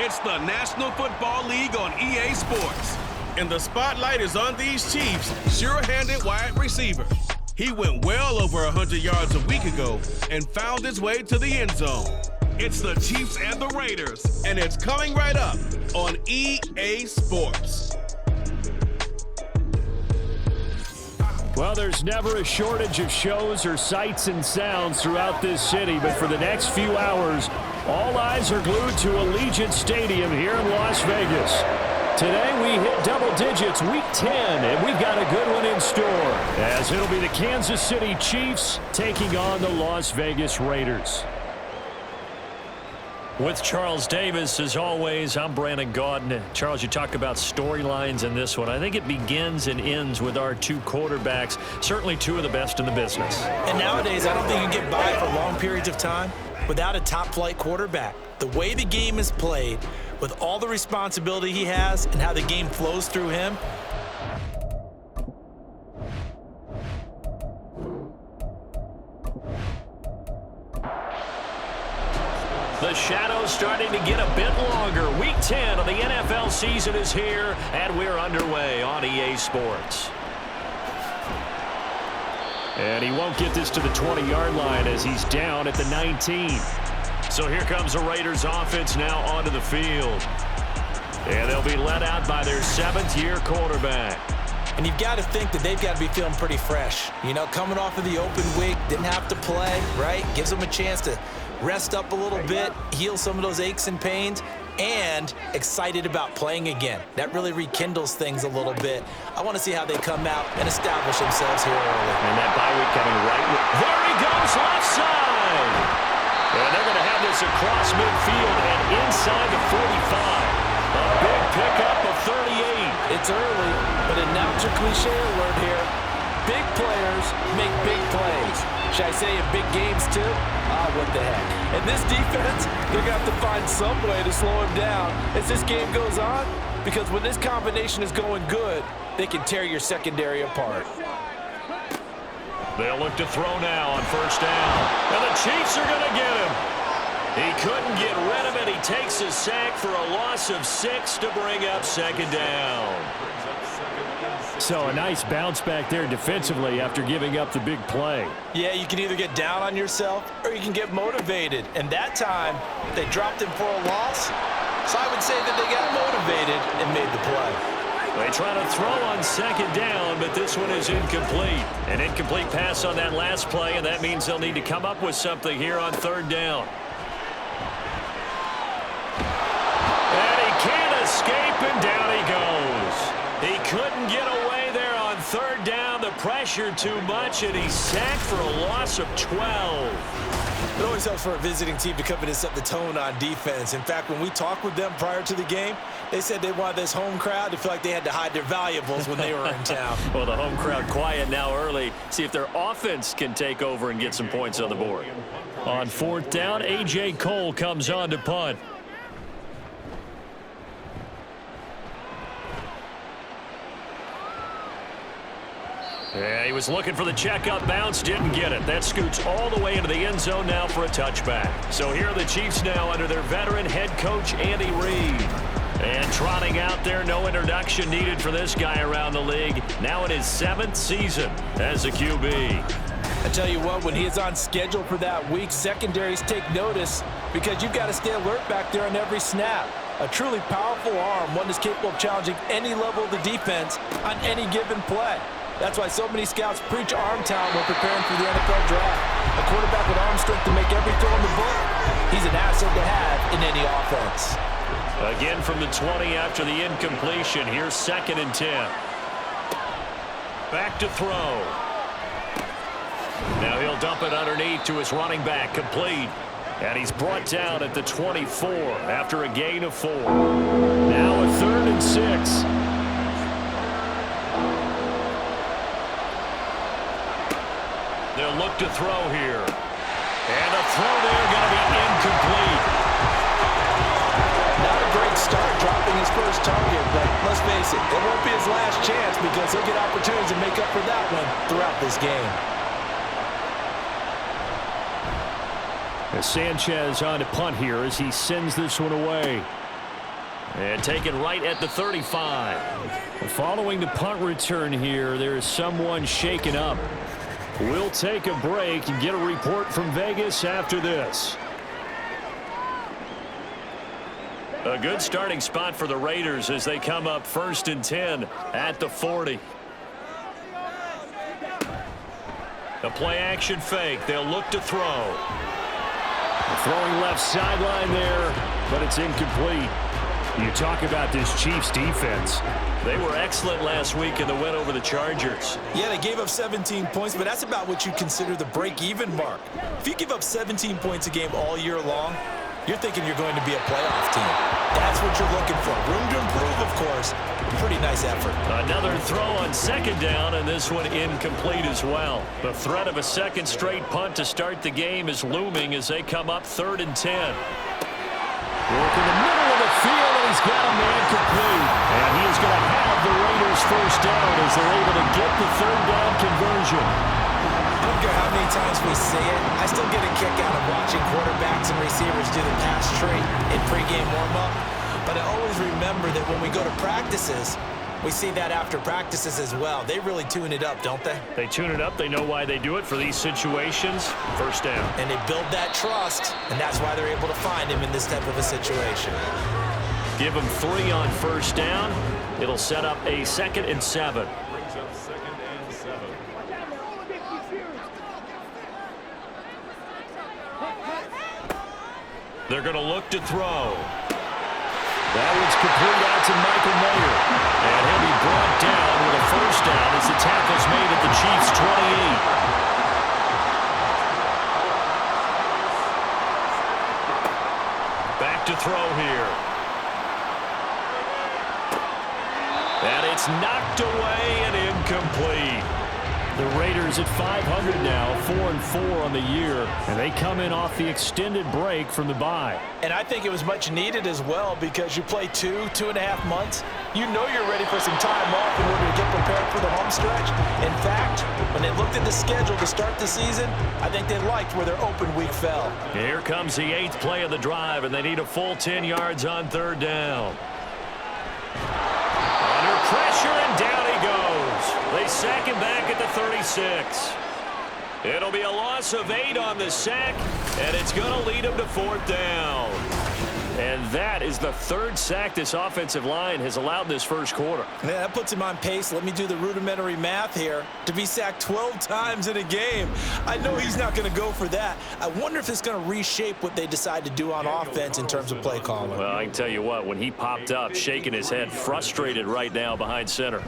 It's the National Football League on EA Sports. And the spotlight is on these Chiefs' sure-handed wide receiver. He went well over 100 yards a week ago and found his way to the end zone. It's the Chiefs and the Raiders, and it's coming right up on EA Sports. Well, there's never a shortage of shows or sights and sounds throughout this city, but for the next few hours, all eyes are glued to Allegiant Stadium here in Las Vegas. Today we hit double digits, week 10, and we've got a good one in store, as it'll be the Kansas City Chiefs taking on the Las Vegas Raiders. With Charles Davis, as always, I'm Brandon Gaudin. Charles, you talk about storylines in this one. I think it begins and ends with our two quarterbacks, certainly two of the best in the business. And nowadays, I don't think you get by for long periods of time without a top-flight quarterback. The way the game is played, with all the responsibility he has and how the game flows through him, the shadow's starting to get a bit longer. Week 10 of the NFL season is here, and we're underway on EA Sports. And he won't get this to the 20-yard line as he's down at the 19. So here comes the Raiders offense now onto the field. And they'll be led out by their seventh-year quarterback. and you've got to think that they've got to be feeling pretty fresh. You know, coming off of the open week, didn't have to play, right? Gives them a chance to rest up a little bit, heal some of those aches and pains, and excited about playing again. That really rekindles things a little bit. I want to see how they come out and establish themselves here early. And that bye week coming right. There he goes, left side. And they're going to have this across midfield and inside the 45. A big pickup of 38. It's early, but announcer cliche alert here. Big players make big plays. Should I say in big games too? What the heck. And this defense, they're going to have to find some way to slow him down as this game goes on, because when this combination is going good, they can tear your secondary apart. They'll look to throw now on first down. And the Chiefs are going to get him. He couldn't get rid of it. He takes a sack for a loss of 6 to bring up second down. So a nice bounce back there defensively after giving up the big play. Yeah, you can either get down on yourself or you can get motivated. And that time, they dropped him for a loss. So I would say that they got motivated and made the play. They try to throw on second down, but this one is incomplete. An incomplete pass on that last play, and that means they'll need to come up with something here on third down. And he can't escape, and down he goes. He couldn't get away there on third down. The pressure too much, and he's sacked for a loss of 12. It always helps for a visiting team to come in and set the tone on defense. In fact, when we talked with them prior to the game, they said they wanted this home crowd to feel like they had to hide their valuables when they were in town. Well, the home crowd quiet now early. See if their offense can take over and get some points on the board. On fourth down, A.J. Cole comes on to punt. Yeah, he was looking for the checkup bounce, didn't get it. That scoots all the way into the end zone now for a touchback. So here are the Chiefs now under their veteran head coach, Andy Reid. And trotting out there, no introduction needed for this guy around the league. Now in his 7th season as a QB. I tell you what, when he is on schedule for that week, secondaries take notice because you've got to stay alert back there on every snap. A truly powerful arm, one that's capable of challenging any level of the defense on any given play. That's why so many scouts preach arm talent when preparing for the NFL draft. A quarterback with arm strength to make every throw in the book, he's an asset to have in any offense. Again from the 20 after the incompletion. Here's 2nd and 10. Back to throw. Now he'll dump it underneath to his running back, complete. And he's brought down at the 24 after a gain of 4. Now a 3rd and 6. They'll look to throw here. And the throw there going to be incomplete. Not a great start dropping his first target, but let's face it, it won't be his last chance because he'll get opportunities to make up for that one throughout this game. Sanchez on to punt here as he sends this one away. And taken right at the 35. Following the punt return here, there is someone shaken up. We'll take a break and get a report from Vegas after this. A good starting spot for the Raiders as they come up 1st and 10 at the 40. A play-action fake. They'll look to throw. Throwing left sideline there, but it's incomplete. You talk about this Chiefs defense. They were excellent last week in the win over the Chargers. Yeah, they gave up 17 points, but that's about what you consider the break-even mark. If you give up 17 points a game all year long, you're thinking you're going to be a playoff team. That's what you're looking for. Room to improve, of course. Pretty nice effort. Another throw on 2nd down, and this one incomplete as well. The threat of a second straight punt to start the game is looming as they come up 3rd and 10. Work in the middle of the field, and he's got a man complete. And he is going to have the Raiders 1st down as they're able to get the 3rd down conversion. I don't care how many times we say it, I still get a kick out of watching quarterbacks and receivers do the pass tree in pregame warm-up. But I always remember that when we go to practices, we see that after practices as well. They really tune it up, don't they? They tune it up. They know why they do it for these situations. 1st down. And they build that trust, and that's why they're able to find him in this type of a situation. Give them 3 on 1st down. It'll set up a 2nd and 7. Brings up 2nd and 7. They're going to look to throw. That one's complete out to Michael Mayer. And he'll be brought down with a 1st down as the tackle's made at the Chiefs' 28. Back to throw here. And it's knocked away and incomplete. The Raiders at 500 now, 4-4 on the year, and they come in off the extended break from the bye. And I think it was much needed as well because you play 2.5 months. You know you're ready for some time off in order to get prepared for the home stretch. In fact, when they looked at the schedule to start the season, I think they liked where their open week fell. Here comes the 8th play of the drive, and they need a full 10 yards on 3rd down. Under pressure, and down he goes. They sack him back at the 36. It'll be a loss of 8 on the sack, and it's going to lead them to 4th down. And that is the 3rd sack this offensive line has allowed in this 1st quarter. Yeah, that puts him on pace. Let me do the rudimentary math here. To be sacked 12 times in a game. I know he's not going to go for that. I wonder if it's going to reshape what they decide to do on offense in terms of play calling. Well, I can tell you what, when he popped up, shaking his head, frustrated right now behind center.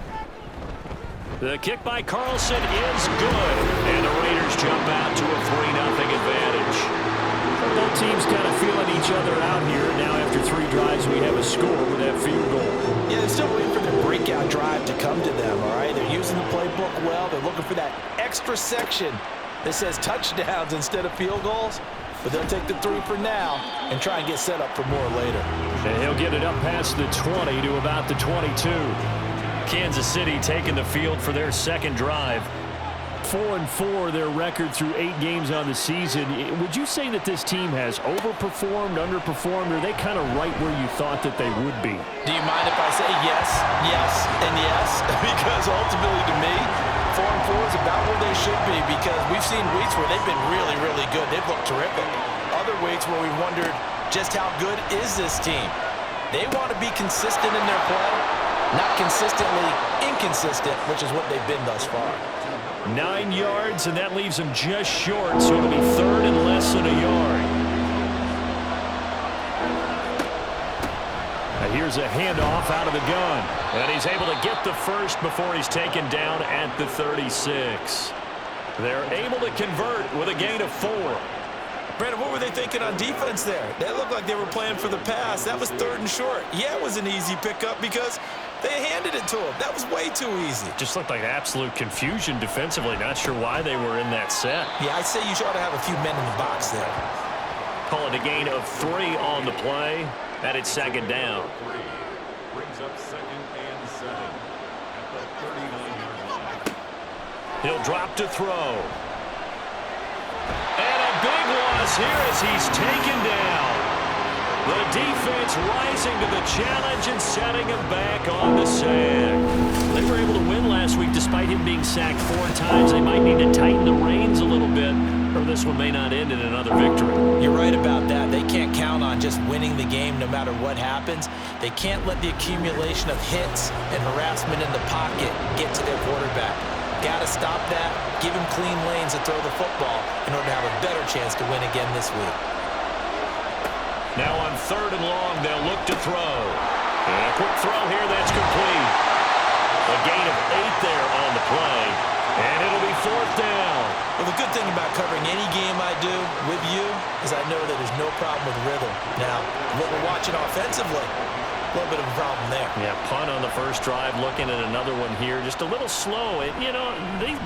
The kick by Carlson is good, and the Raiders jump out to a 3-0 advantage. Both teams kind of feeling each other out here. Now after 3 drives, we have a score with that field goal. Yeah, they're still waiting for the breakout drive to come to them, all right? They're using the playbook well. They're looking for that extra section that says touchdowns instead of field goals. But they'll take the 3 for now and try and get set up for more later. And he'll get it up past the 20 to about the 22. Kansas City taking the field for their 2nd drive. 4-4 their record through 8 games on the season. Would you say that this team has overperformed, underperformed, or are they kind of right where you thought that they would be? Do you mind if I say yes, yes, and yes? Because ultimately to me, 4-4 is about where they should be because we've seen weeks where they've been really, really good. They've looked terrific. Other weeks where we wondered just how good is this team. They want to be consistent in their play, not consistently inconsistent, which is what they've been thus far. 9 yards, and that leaves him just short, so it'll be 3rd and less than a yard. Now here's a handoff out of the gun. And he's able to get the 1st before he's taken down at the 36. They're able to convert with a gain of 4. Brandon, what were they thinking on defense there? They looked like they were playing for the pass. That was 3rd and short. Yeah, it was an easy pickup because they handed it to him. That was way too easy. Just looked like absolute confusion defensively. Not sure why they were in that set. Yeah, I'd say you ought to have a few men in the box there. Call it a gain of 3 on the play. And it's 2nd down. Brings up 2nd and 7 at the 39-yard line. He'll drop to throw. And a big loss here as he's taken down. The defense rising to the challenge and setting him back on the sack. They were able to win last week despite him being sacked 4 times. They might need to tighten the reins a little bit, or this one may not end in another victory. You're right about that. They can't count on just winning the game no matter what happens. They can't let the accumulation of hits and harassment in the pocket get to their quarterback. Got to stop that, give him clean lanes to throw the football in order to have a better chance to win again this week. Now on 3rd and long, they'll look to throw. And a quick throw here, that's complete. A gain of 8 there on the play. And it'll be 4th down. Well, the good thing about covering any game I do with you is I know that there's no problem with rhythm. Now, what we're watching offensively, a little bit of a problem there. Yeah, punt on the first drive, looking at another one here. Just a little slow. You know,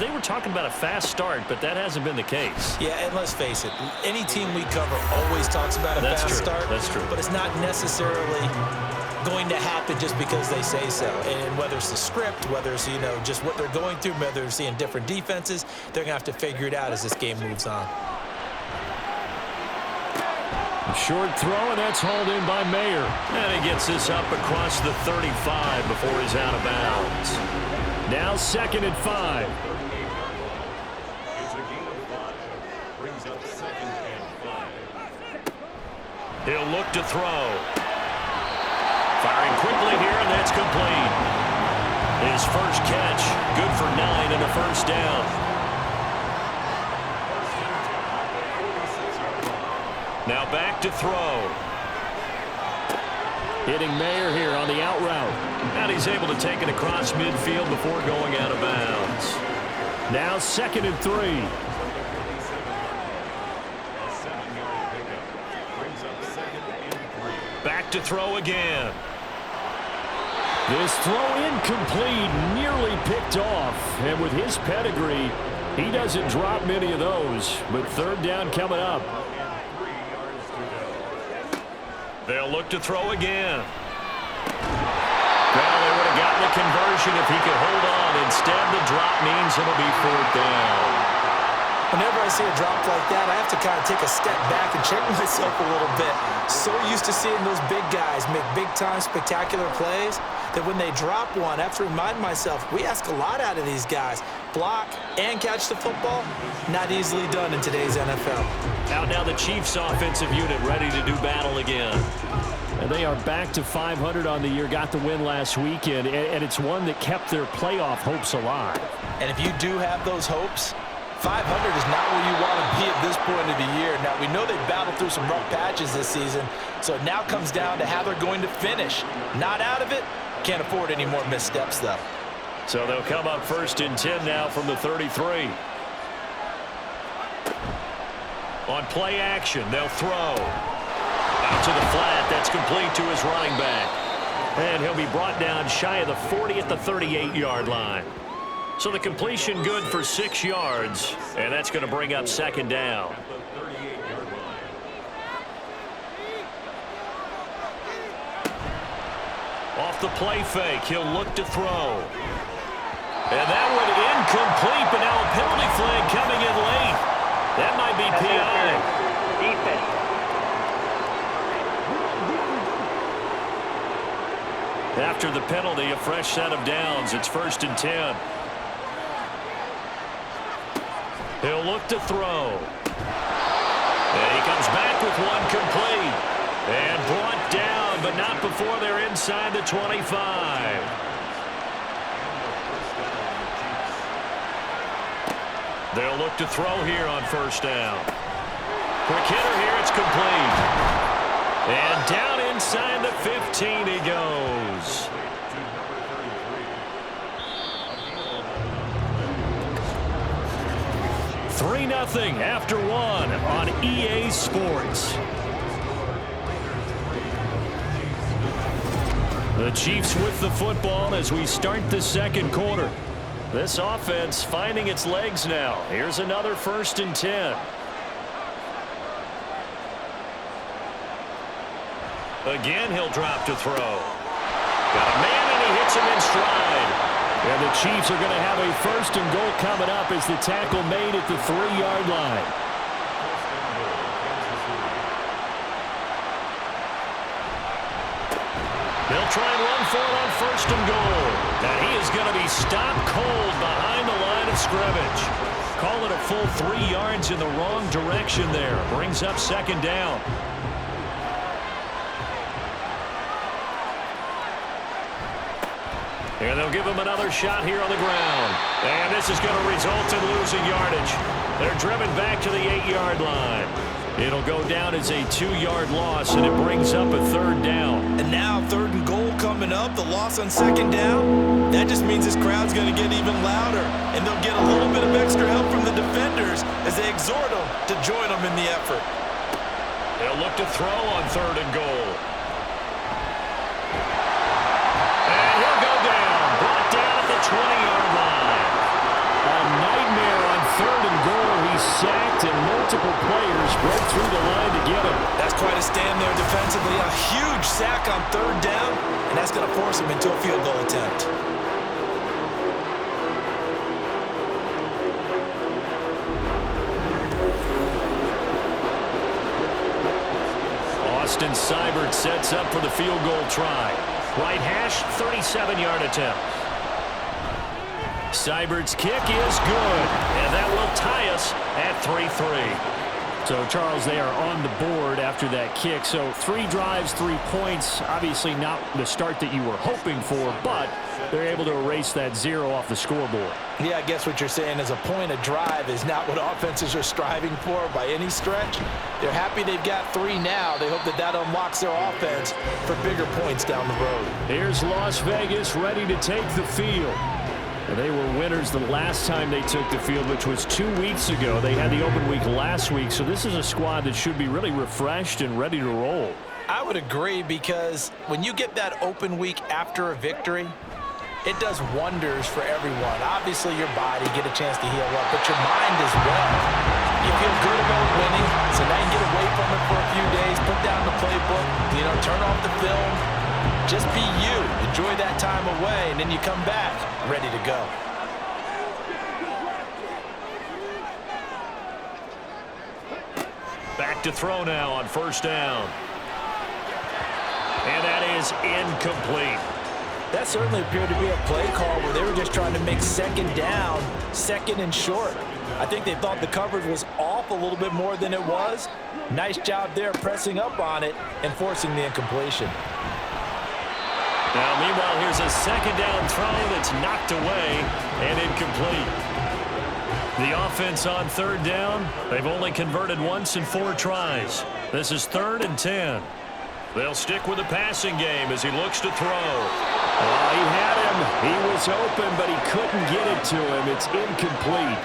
they were talking about a fast start, but that hasn't been the case. Yeah, and let's face it, any team we cover always talks about a fast start. That's true. But it's not necessarily going to happen just because they say so. And whether it's the script, whether it's, you know, just what they're going through, whether they're seeing different defenses, they're going to have to figure it out as this game moves on. A short throw, and that's hauled in by Mayer. And he gets this up across the 35 before he's out of bounds. Now 2nd and 5. It's a gain of 5. Brings up 2nd and 5. He'll look to throw. Firing quickly here, and that's complete. His first catch, good for 9 and a first down. Now back to throw. Hitting Mayer here on the out route. And he's able to take it across midfield before going out of bounds. Now 2nd and 3. A 7-yard pickup. Brings up 2nd and 3. Back to throw again. This throw incomplete, nearly picked off. And with his pedigree, he doesn't drop many of those. But 3rd down coming up. They'll look to throw again. Well, they would have gotten the conversion if he could hold on. Instead, the drop means it'll be 4th down. Whenever I see a drop like that, I have to kind of take a step back and check myself a little bit. So used to seeing those big guys make big-time spectacular plays that when they drop one, I have to remind myself, we ask a lot out of these guys. Block and catch the football, not easily done in today's NFL. Out now the Chiefs offensive unit ready to do battle again. And they are back to 500 on the year, got the win last weekend, and it's one that kept their playoff hopes alive. And if you do have those hopes, 500 is not where you want to be at this point of the year. Now, we know they've battled through some rough patches this season, so it now comes down to how they're going to finish. Not out of it. Can't afford any more missteps, though. So they'll come up 1st and 10 now from the 33. On play action, they'll throw. Out to the flat. That's complete to his running back. And he'll be brought down shy of the 40 at the 38-yard line. So the completion good for 6 yards, and that's going to bring up 2nd down. Off the play fake, he'll look to throw. And that one incomplete, but now a penalty flag coming in late. That might be PI. After the penalty, a fresh set of downs. It's 1st and 10. He'll look to throw. And he comes back with one complete. And brought down, but not before they're inside the 25. They'll look to throw here on 1st down. Quick hitter here, it's complete. And down inside the 15 he goes. Three 3-0 after one on EA Sports. The Chiefs with the football as we start the 2nd quarter. This offense finding its legs now. Here's another 1st and 10. Again, he'll drop to throw. Got a man, and he hits him in stride. And the Chiefs are going to have a 1st and goal coming up as the tackle made at the 3-yard line. They'll try and run for it on 1st and goal. And he is going to be stopped cold behind the line of scrimmage. Call it a full 3 yards in the wrong direction there. Brings up 2nd down. And they'll give him another shot here on the ground. And this is going to result in losing yardage. They're driven back to the 8-yard line. It'll go down as a 2-yard loss, and it brings up a 3rd down. And now 3rd and goal coming up. The loss on 2nd down. That just means this crowd's going to get even louder. And they'll get a little bit of extra help from the defenders as they exhort them to join them in the effort. They'll look to throw on 3rd and goal. And he'll go down. Brought down at the 20-yard line. A nightmare on 3rd and goal. He's sacked, and multiple players broke through the line to get him. That's quite a stand there defensively. A huge sack on 3rd down, and that's going to force him into a field goal attempt. Austin Seibert sets up for the field goal try. Right hash, 37-yard attempt. Seibert's kick is good, and that will tie us at 3-3. So, Charles, they are on the board after that kick. So 3 drives, 3 points. Obviously not the start that you were hoping for, but they're able to erase that 0 off the scoreboard. Yeah, I guess what you're saying is a point a drive is not what offenses are striving for by any stretch. They're happy they've got 3 now. They hope that that unlocks their offense for bigger points down the road. Here's Las Vegas ready to take the field. They were winners the last time they took the field, which was 2 weeks ago. They had the open week last week, so this is a squad that should be really refreshed and ready to roll. I would agree, because when you get that open week after a victory, it does wonders for everyone. Obviously, your body, get a chance to heal up, but your mind as well. You feel good about winning, so now you get away from it for a few days, put down the playbook, turn off the film. Just be you. Enjoy that time away, and then you come back ready to go. Back to throw now on 1st down. And that is incomplete. That certainly appeared to be a play call where they were just trying to make 2nd down, 2nd and short. I think they thought the coverage was off a little bit more than it was. Nice job there pressing up on it and forcing the incompletion. Now, meanwhile, here's a 2nd down throw that's knocked away and incomplete. The offense on 3rd down, they've only converted once in 4 tries. This is 3rd and 10. They'll stick with the passing game as he looks to throw. Oh, he had him. He was open, but he couldn't get it to him. It's incomplete.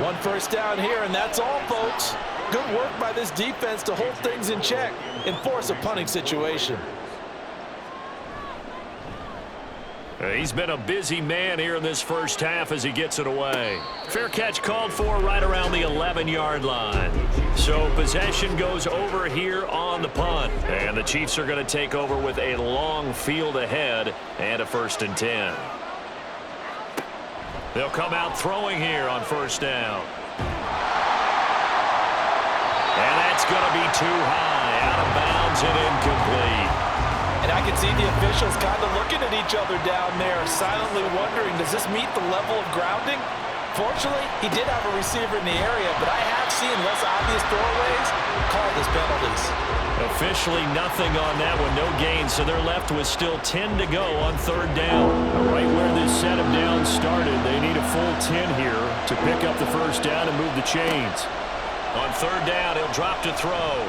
1 first down here, and that's all, folks. Good work by this defense to hold things in check and force a punting situation. He's been a busy man here in this first half as he gets it away. Fair catch called for right around the 11-yard line. So possession goes over here on the punt. And the Chiefs are going to take over with a long field ahead and a 1st and 10. They'll come out throwing here on 1st down. And that's going to be too high. Out of bounds and incomplete. And I can see the officials kind of looking at each other down there, silently wondering, does this meet the level of grounding? Fortunately, he did have a receiver in the area, but I have seen less obvious throwaways called as penalties. Officially nothing on that one, no gain, so they're left with still 10 to go on 3rd down. Right where this set of downs started, they need a full 10 here to pick up the 1st down and move the chains. On 3rd down, he'll drop to throw.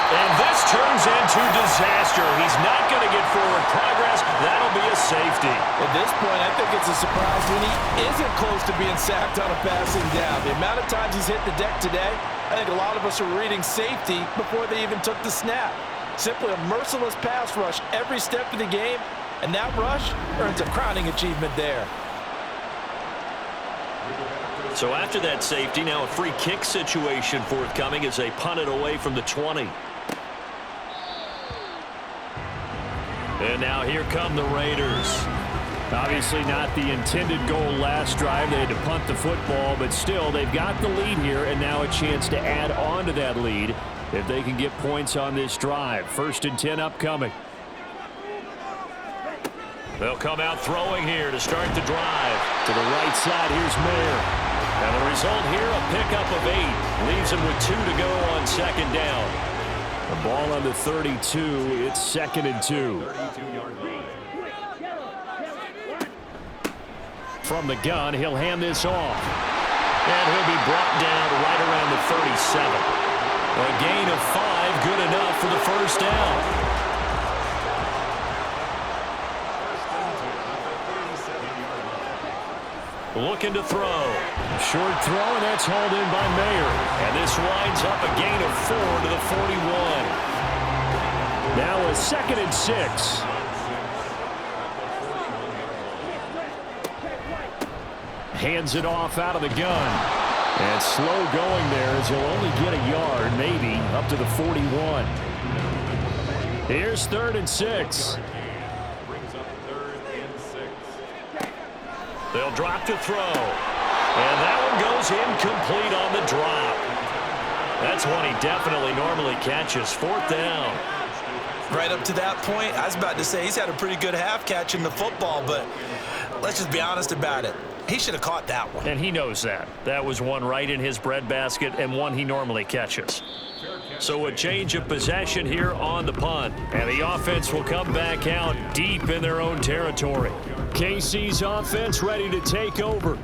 And this turns into disaster. He's not going to get forward progress. That'll be a safety. At this point, I think it's a surprise when he isn't close to being sacked on a passing down. The amount of times he's hit the deck today, I think a lot of us are reading safety before they even took the snap. Simply a merciless pass rush every step of the game, and that rush earns a crowning achievement there. So after that safety, now a free kick situation forthcoming as they punt it away from the 20. And now here come the Raiders. Obviously not the intended goal last drive. They had to punt the football, but still they've got the lead here and now a chance to add on to that lead if they can get points on this drive. 1st and 10 upcoming. They'll come out throwing here to start the drive. To the right side, here's Mayer. And the result here, a pickup of 8. Leaves him with 2 to go on 2nd down. The ball on the 32. It's 2nd and 2. From the gun, he'll hand this off. And he'll be brought down right around the 37. A gain of 5, good enough for the 1st down. Looking to throw. Short throw, and that's hauled in by Mayer. And this winds up a gain of 4 to the 41. Now a 2nd and 6. Hands it off out of the gun. And slow going there as he'll only get a yard, maybe, up to the 41. Here's 3rd and 6. They'll drop to throw. And that one goes incomplete on the drop. That's one he definitely normally catches. 4th down. Right up to that point, I was about to say he's had a pretty good half catching the football, but let's just be honest about it. He should have caught that one. And he knows that. That was one right in his breadbasket and one he normally catches. So a change of possession here on the punt. And the offense will come back out deep in their own territory. KC's offense ready to take over.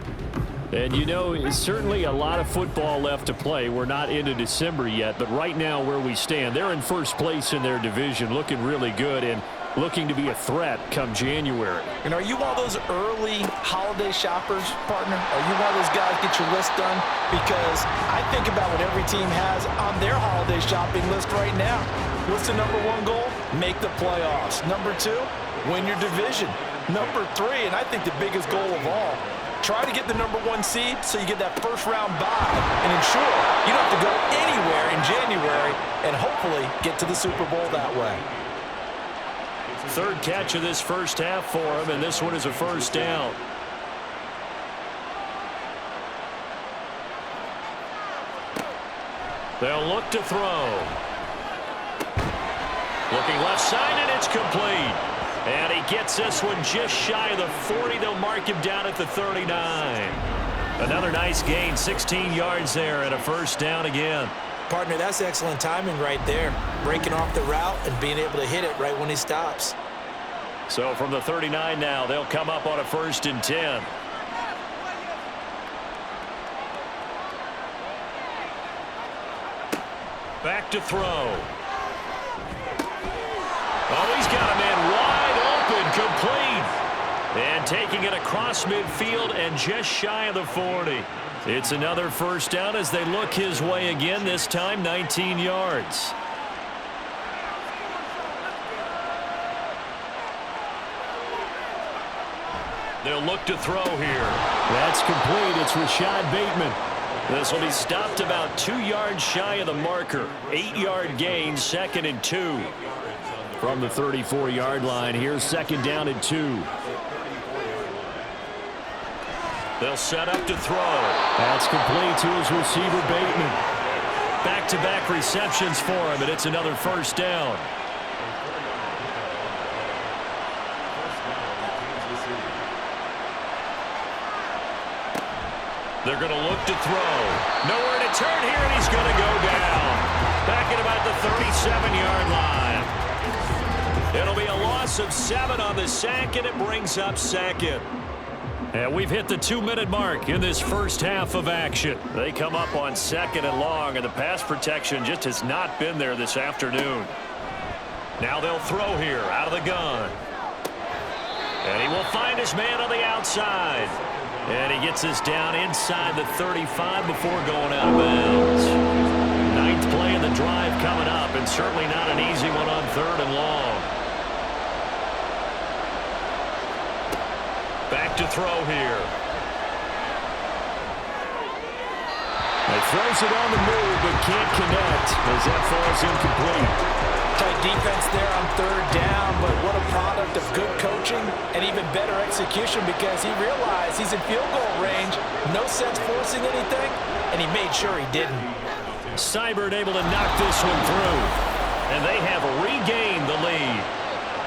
And, you know, it's certainly a lot of football left to play. We're not into December yet, but right now where we stand, they're in 1st place in their division, looking really good and looking to be a threat come January. And are you one of those early holiday shoppers, partner? Are you one of those guys get your list done? Because I think about what every team has on their holiday shopping list right now. What's the number 1 goal? Make the playoffs. Number 2, win your division. Number 3, and I think the biggest goal of all, try to get the number 1 seed so you get that 1st round bye and ensure you don't have to go anywhere in January and hopefully get to the Super Bowl that way. 3rd catch of this 1st half for him, and this one is a 1st down. They'll look to throw. Looking left side, and it's complete. And he gets this one just shy of the 40. They'll mark him down at the 39. Another nice gain, 16 yards there, and a 1st down again. Partner, that's excellent timing right there. Breaking off the route and being able to hit it right when he stops. So from the 39 now, they'll come up on a 1st and 10. Back to throw. Oh, he's got a man wide open, complete. And taking it across midfield and just shy of the 40. It's another 1st down as they look his way again, this time 19 yards. They'll look to throw here. That's complete. It's Rashad Bateman. This will be stopped about 2 yards shy of the marker. 8-yard gain, 2nd and 2. From the 34-yard line, here's 2nd down and 2. They'll set up to throw. That's complete to his receiver, Bateman. Back-to-back receptions for him, and it's another 1st down. They're going to look to throw. Nowhere to turn here, and he's going to go down. Back at about the 37-yard line. It'll be a loss of 7 on the sack, and it brings up 2nd. And we've hit the 2-minute mark in this 1st half of action. They come up on 2nd and long, and the pass protection just has not been there this afternoon. Now they'll throw here out of the gun. And he will find his man on the outside. And he gets this down inside the 35 before going out of bounds. 9th play of the drive coming up, and certainly not an easy one on 3rd and long. Back to throw here. He throws it on the move, but can't connect as that falls incomplete. Tight defense there on 3rd down, but what a product of good coaching and even better execution because he realized he's in field goal range. No sense forcing anything, and he made sure he didn't. Seibert able to knock this one through. And they have regained the lead.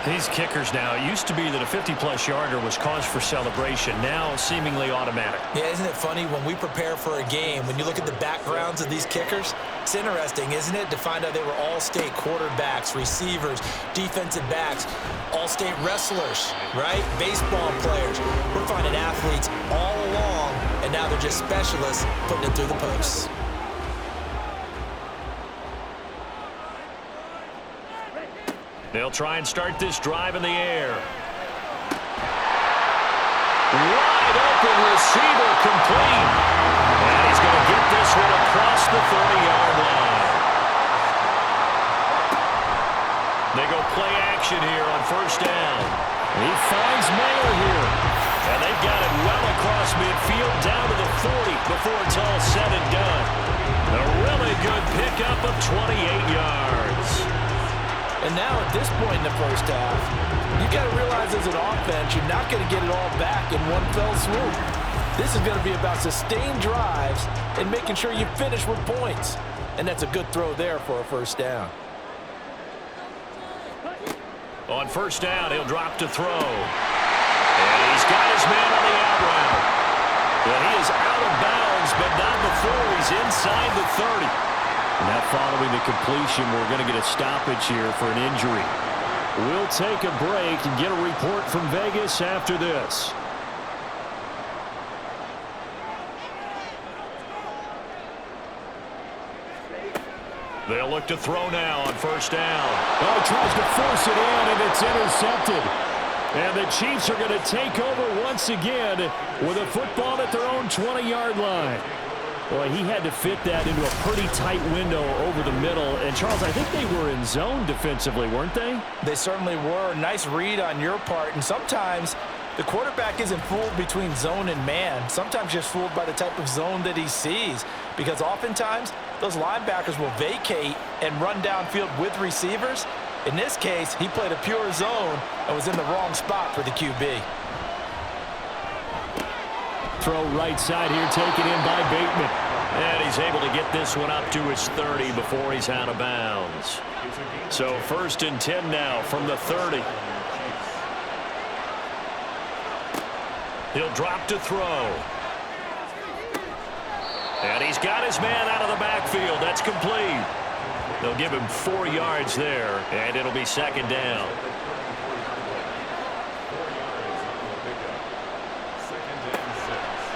These kickers now, it used to be that a 50-plus yarder was cause for celebration, now seemingly automatic. Yeah, isn't it funny when we prepare for a game, when you look at the backgrounds of these kickers, it's interesting, isn't it, to find out they were all-state quarterbacks, receivers, defensive backs, all-state wrestlers, right? Baseball players. We're finding athletes all along, and now they're just specialists putting it through the posts. They'll try and start this drive in the air. Wide open receiver complete. And he's going to get this one across the 30-yard line. They go play action here on first down. He finds Mayer here. And they've got it well across midfield down to the 40 before it's all said and done. A really good pickup of 28 yards. And now at this point in the first half, you got to realize as an offense, you're not going to get it all back in one fell swoop. This is going to be about sustained drives and making sure you finish with points. And that's a good throw there for a first down. On first down, he'll drop to throw. And he's got his man on the out route. Well, he is out of bounds, but not before he's inside the 30. Now following the completion, we're going to get a stoppage here for an injury. We'll take a break and get a report from Vegas after this. They'll look to throw now on first down. Oh, tries to force it in, and it's intercepted. And the Chiefs are going to take over once again with a football at their own 20-yard line. Boy, he had to fit that into a pretty tight window over the middle. And, Charles, I think they were in zone defensively, weren't they? They certainly were. Nice read on your part. And sometimes the quarterback isn't fooled between zone and man. Sometimes just fooled by the type of zone that he sees. Because oftentimes, those linebackers will vacate and run downfield with receivers. In this case, he played a pure zone and was in the wrong spot for the QB. Throw right side here, taken in by Bateman. And he's able to get this one up to his 30 before he's out of bounds. So first and 10 now from the 30. He'll drop to throw. And he's got his man out of the backfield. That's complete. They'll give him 4 yards there, and it'll be second down.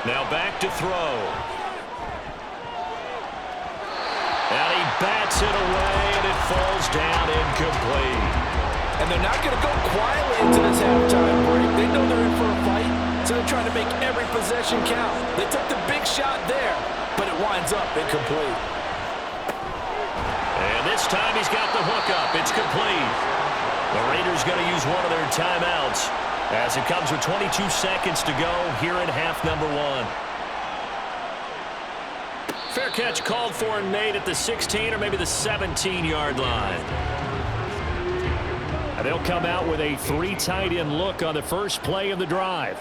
Now back to throw. And he bats it away, and it falls down incomplete. And they're not going to go quietly into this halftime break. They know they're in for a fight, so they're trying to make every possession count. They took the big shot there, but it winds up incomplete. And this time he's got the hook up. It's complete. The Raiders going to use one of their timeouts as it comes with 22 seconds to go here in half number 1. Fair catch called for and made at the 16 or maybe the 17-yard line. And they'll come out with a 3 tight end look on the first play of the drive.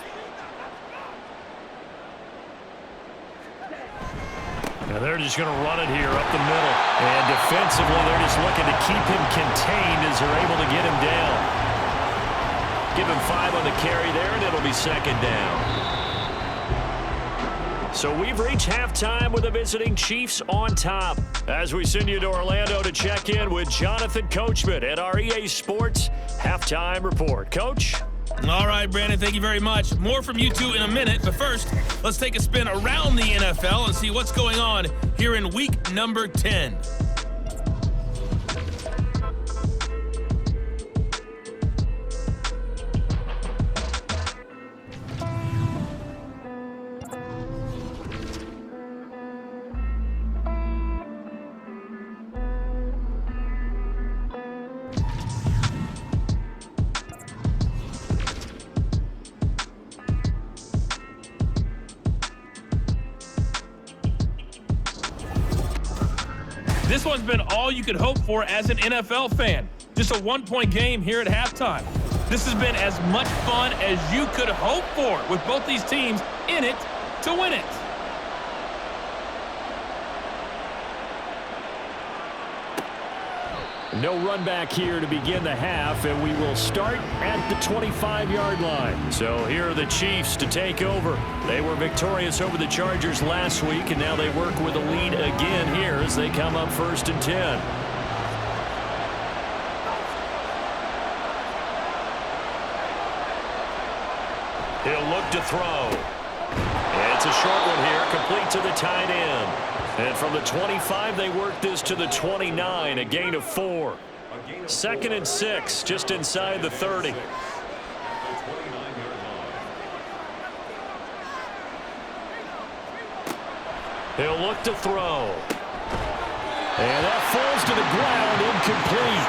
Now they're just going to run it here up the middle. And defensively, they're just looking to keep him contained as they're able to get him down. Give him 5 on the carry there, and it'll be second down. So we've reached halftime with the visiting Chiefs on top. As we send you to Orlando to check in with Jonathan Coachman at our EA Sports Halftime Report. Coach? All right, Brandon, thank you very much. More from you two in a minute, but first, let's take a spin around the NFL and see what's going on here in week number 10. This one's been all you could hope for as an NFL fan. Just a 1-point game here at halftime. This has been as much fun as you could hope for with both these teams in it to win it. No run back here to begin the half, and we will start at the 25-yard line. So here are the Chiefs to take over. They were victorious over the Chargers last week, and now they work with a lead again here as they come up 1st and 10. He'll look to throw. And it's a short one here, complete to the tight end. And from the 25, they work this to the 29, a gain of 4. 2nd and 6, just inside the 30. He'll look to throw. And that falls to the ground, incomplete.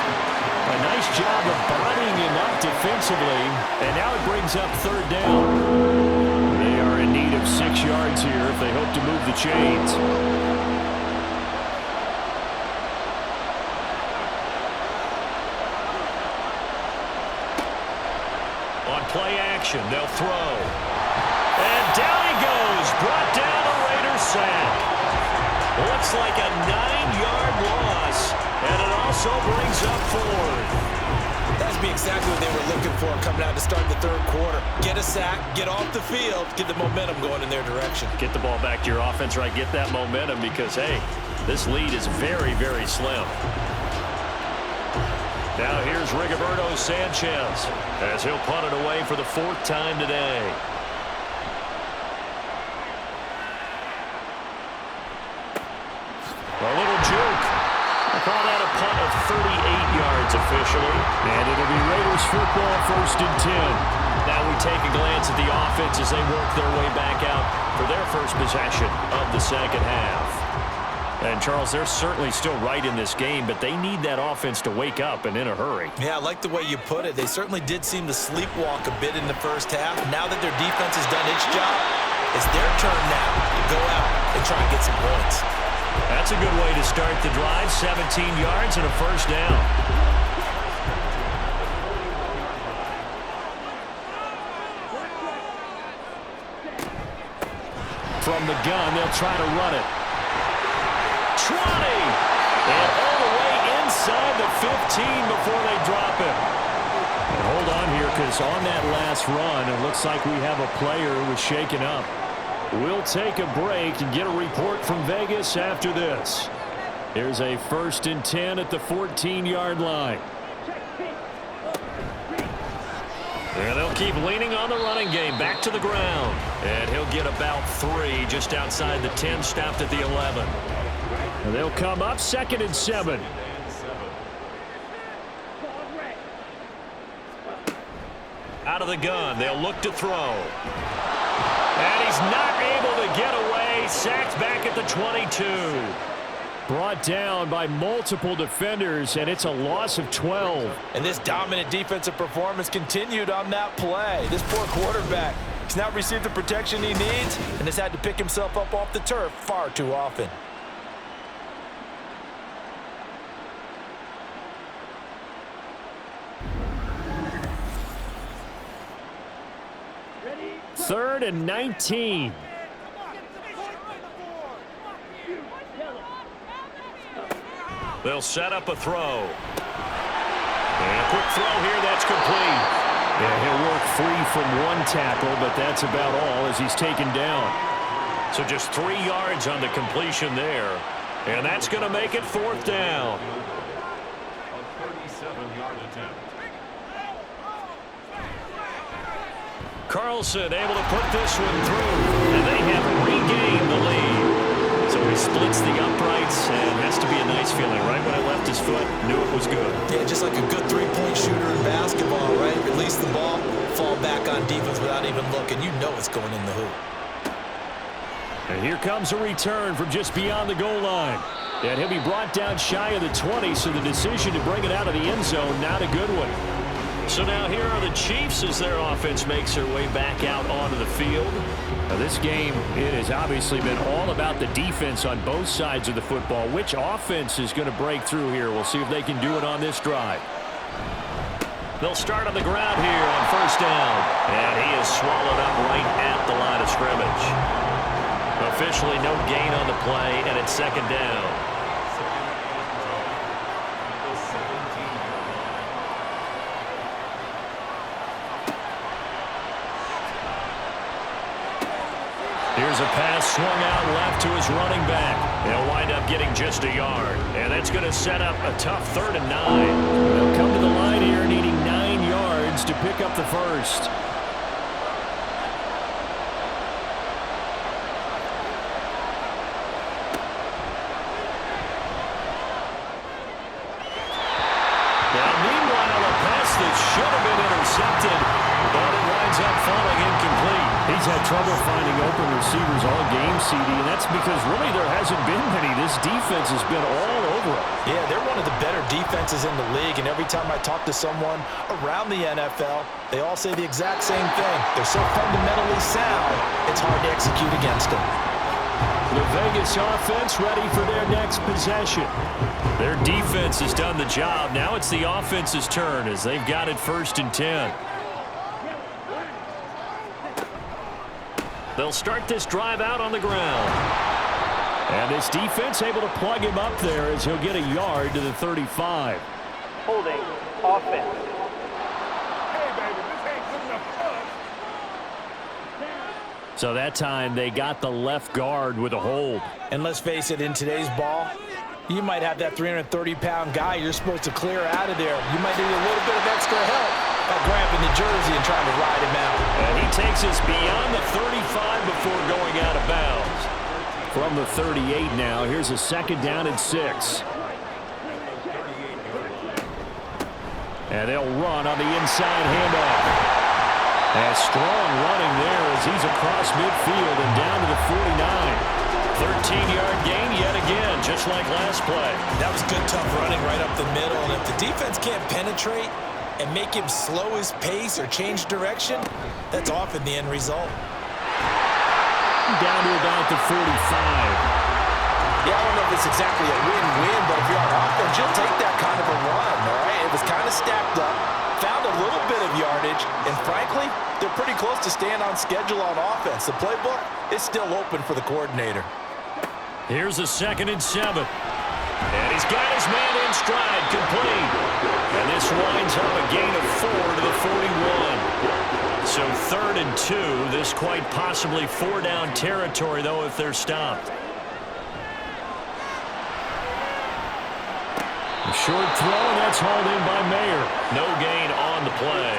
A nice job of bodying him up defensively, and now it brings up 3rd down. They are in need of 6 yards here if they hope to move the chains. On play action, they'll throw. And down he goes, brought down a Raiders sack. Looks like a 9-yard loss, and it also brings up 4th. That's be exactly what they were looking for coming out to start the 3rd quarter. Get a sack, get off the field, get the momentum going in their direction. Get the ball back to your offense, right? Get that momentum because, hey, this lead is very, very slim. Now here's Rigoberto Sanchez as he'll punt it away for the 4th time today. A little juke. I call that a punt of 38 yards officially. And it'll be Raiders football 1st and 10. Now we take a glance at the offense as they work their way back out for their first possession of the 2nd half. And, Charles, they're certainly still right in this game, but they need that offense to wake up and in a hurry. Yeah, I like the way you put it. They certainly did seem to sleepwalk a bit in the 1st half. Now that their defense has done its job, it's their turn now to go out and try and get some points. That's a good way to start the drive. 17 yards and a 1st down. From the gun, they'll try to run it. 20! And all the way inside the 15 before they drop him. And hold on here, because on that last run, it looks like we have a player who was shaken up. We'll take a break and get a report from Vegas after this. Here's a 1st and 10 at the 14-yard line. And they'll keep leaning on the running game. Back to the ground. And he'll get about 3 just outside the 10, stopped at the 11. And they'll come up 2nd and 7. Out of the gun, they'll look to throw. And he's not able to get away. Sacked back at the 22. Brought down by multiple defenders, and it's a loss of 12. And this dominant defensive performance continued on that play. This poor quarterback has not received the protection he needs and has had to pick himself up off the turf far too often. Third and 19. They'll set up a throw. And a quick throw here, that's complete. Yeah, he'll work free from one tackle, but that's about all as he's taken down. So just 3 yards on the completion there. And that's going to make it 4th down. A 37-yard attempt. Carlson able to put this one through. And they have regained the lead. So he splits the uprights, and has to be a nice feeling. Right when I left his foot, knew it was good. Yeah, just like a good three-point shooter in basketball, right? Release the ball, fall back on defense without even looking. You know it's going in the hoop. And here comes a return from just beyond the goal line. And he'll be brought down shy of the 20, so the decision to bring it out of the end zone, not a good one. So now here are the Chiefs as their offense makes their way back out onto the field. Now this game, it has obviously been all about the defense on both sides of the football. Which offense is going to break through here? We'll see if they can do it on this drive. They'll start on the ground here on 1st down. And he is swallowed up right at the line of scrimmage. Officially no gain on the play, and it's 2nd down. a pass swung out left to his running back. He'll wind up getting just a yard. And that's going to set up a tough 3rd and 9. They'll come to the line here needing 9 yards to pick up the first. Now, meanwhile, a pass that should have been intercepted, but it winds up falling incomplete. He's had trouble finding open receivers all game, CD, and that's because really there hasn't been many. This defense has been all over it. Yeah, they're one of the better defenses in the league, and every time I talk to someone around the NFL, they all say the exact same thing. They're so fundamentally sound, it's hard to execute against them. The Vegas offense ready for their next possession. Their defense has done the job. Now it's the offense's turn as they've got it 1st and 10. They'll start this drive out on the ground. And this defense able to plug him up there as he'll get a yard to the 35. Holding offense. So that time they got the left guard with a hold. And let's face it, in today's ball, you might have that 330-pound guy you're supposed to clear out of there. You might need a little bit of extra help by grabbing the jersey and trying to ride him out. And he takes us beyond the 35 before going out of bounds. From the 38 now, here's a 2nd down and 6. And they'll run on the inside handoff. And strong running there as he's across midfield and down to the 49. 13-yard gain yet again, just like last play. That was good, tough running right up the middle. And if the defense can't penetrate and make him slow his pace or change direction, that's often the end result. Down to about the 45. Yeah, I don't know if it's exactly a win-win, but if you're on offense, you'll take that kind of a run, all right? It was kind of stacked up, found a little bit of yardage, and frankly, they're pretty close to staying on schedule on offense. The playbook is still open for the coordinator. Here's a 2nd and 7. And he's got his man in stride, complete. And this winds up a gain of 4 to the 41. So 3rd and 2. This quite possibly 4-down territory, though, if they're stopped. A short throw, and that's hauled in by Mayer. No gain on the play.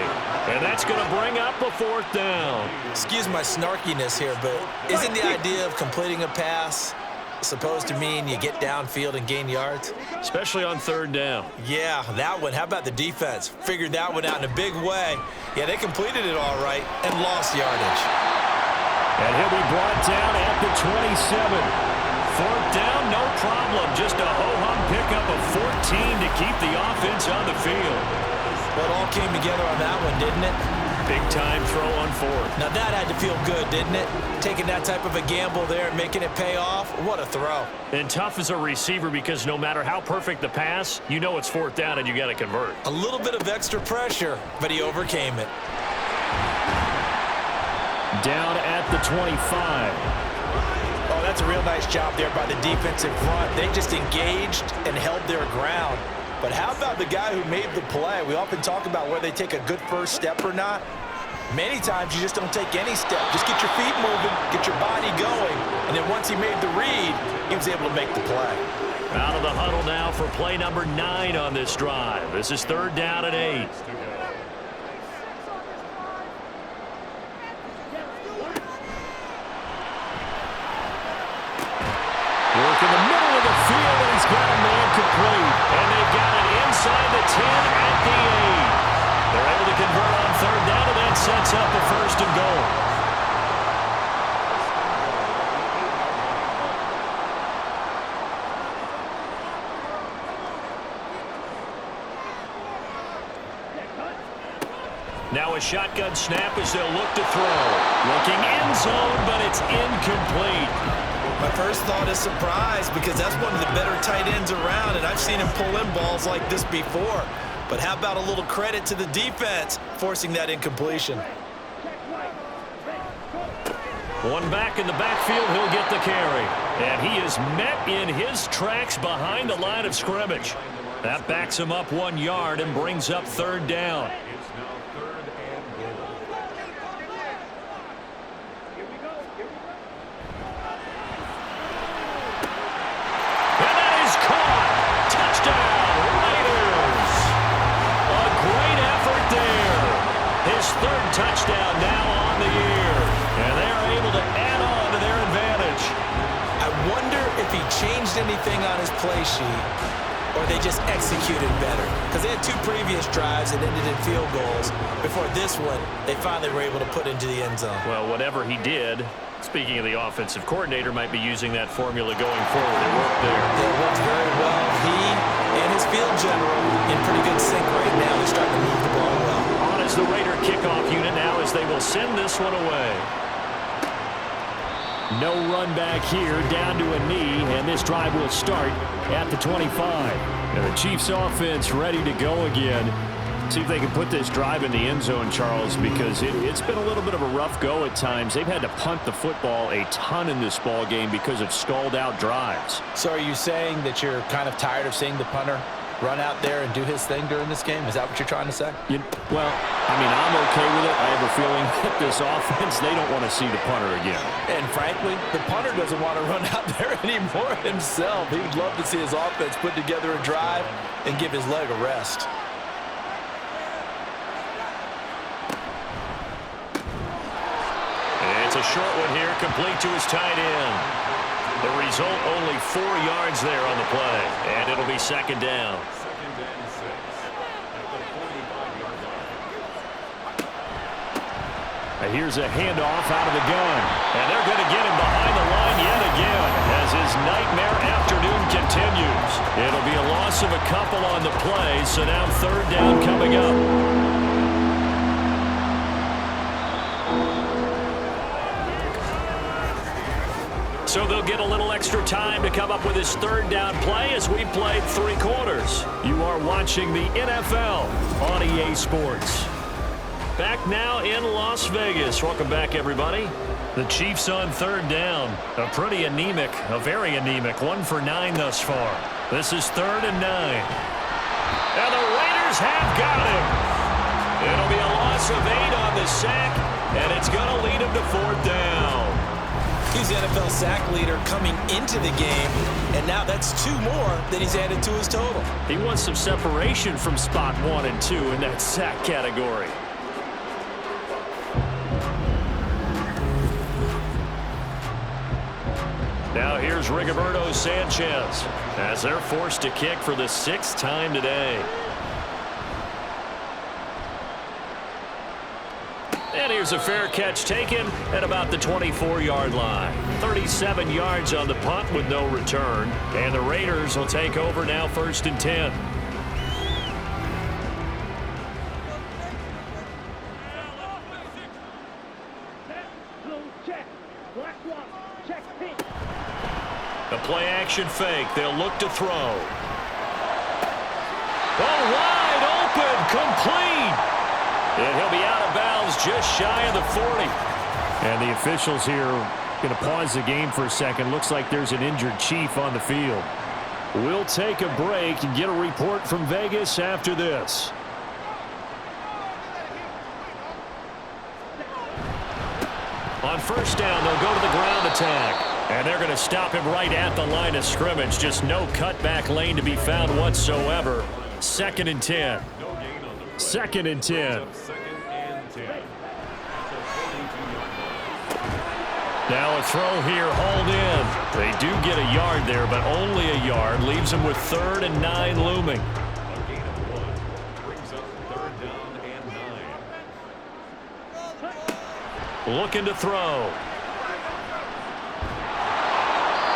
And that's going to bring up a 4th down. Excuse my snarkiness here, but isn't the idea of completing a pass supposed to mean you get downfield and gain yards? Especially on 3rd down. Yeah, that one. How about the defense? Figured that one out in a big way. Yeah, they completed it all right and lost yardage. And he'll be brought down at the 27. 4th down, no problem. Just a ho-hum pickup of 14 to keep the offense on the field. Well, it all came together on that one, didn't it? Big-time throw on 4th. Now, that had to feel good, didn't it? Taking that type of a gamble there and making it pay off. What a throw. And tough as a receiver because no matter how perfect the pass, you know it's 4th down and you got to convert. A little bit of extra pressure, but he overcame it. Down at the 25. Oh, that's a real nice job there by the defense in front. They just engaged and held their ground. But how about the guy who made the play? We often talk about whether they take a good first step or not. Many times you just don't take any step. Just get your feet moving, get your body going, and then once he made the read, he was able to make the play. Out of the huddle now for play number 9 on this drive. This is 3rd down and 8. Work in the middle of the field, and he's got a man complete. And they've got it inside the 10 at the 8. They're able to convert on 3rd down, and that sets up a 1st and goal. Now a shotgun snap as they'll look to throw. Looking end zone, but it's incomplete. My first thought is surprise because that's one of the better tight ends around, and I've seen him pull in balls like this before. But how about a little credit to the defense forcing that incompletion? One back in the backfield, he'll get the carry. And he is met in his tracks behind the line of scrimmage. That backs him up 1 yard and brings up 3rd down. third touchdown now on the year. And they are able to add on to their advantage. I wonder if he changed anything on his play sheet or they just executed better. Because they had 2 previous drives that ended in field goals. Before this one, they finally were able to put into the end zone. Well, whatever he did, speaking of the offensive coordinator, might be using that formula going forward. It worked there. It worked very well. He and his field general in pretty good sync right now. They're starting to move the ball well. On is the Raider kickoff unit now as they will send this one away. No run back here, down to a knee, and this drive will start at the 25. And the Chiefs offense ready to go again. See if they can put this drive in the end zone, Charles, because it's been a little bit of a rough go at times. They've had to punt the football a ton in this ball game because of stalled out drives. So are you saying that you're kind of tired of seeing the punter run out there and do his thing during this game? Is that what you're trying to say? Well, I mean, I'm okay with it. I have a feeling that this offense, they don't want to see the punter again. And frankly, the punter doesn't want to run out there anymore himself. He would love to see his offense put together a drive and give his leg a rest. It's a short one here, complete to his tight end. The result, only 4 yards there on the play, and it'll be second down. Second and 6 at the 45-yard line. Here's a handoff out of the gun. And they're going to get him behind the line yet again as his nightmare afternoon continues. It'll be a loss of a couple on the play, so now third down coming up. So they'll get a little extra time to come up with his third down play as we played 3 quarters. You are watching the NFL on EA Sports. Back now in Las Vegas. Welcome back, everybody. The Chiefs on third down. A pretty anemic, a very anemic 1 for 9 thus far. This is 3rd and 9. And the Raiders have got him. It'll be a loss of 8 on the sack, and it's going to lead him to 4th down. He's the NFL sack leader coming into the game, and now that's 2 more that he's added to his total. He wants some separation from spot 1 and 2 in that sack category. Now here's Rigoberto Sanchez as they're forced to kick for the 6th time today. And here's a fair catch taken at about the 24-yard line. 37 yards on the punt with no return. And the Raiders will take over now 1st and 10. The play action fake. They'll look to throw. Oh, wide open, complete. And he'll be out of bounds just shy of the 40. And the officials here going to pause the game for a second. Looks like there's an injured Chief on the field. We'll take a break and get a report from Vegas after this. On 1st down, they'll go to the ground attack. And they're going to stop him right at the line of scrimmage. Just no cutback lane to be found whatsoever. 2nd and 10. 2nd and 10. Now a throw here, hauled in. They do get a yard there, but only a yard. Leaves them with 3rd and 9 looming. A gain of 1 brings up 3rd down and 9. Looking to throw.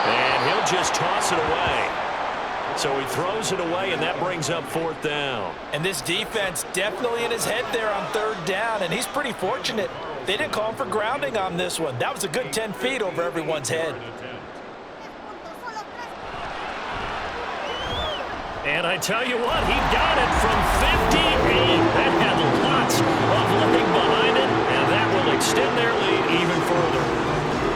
And he'll just toss it away. So he throws it away, and that brings up 4th down. And this defense definitely in his head there on 3rd down, and he's pretty fortunate. They didn't call him for grounding on this one. That was a good 10 feet over everyone's head. And I tell you what, he got it from 58. That had lots of leg behind it, and that will extend their lead even further.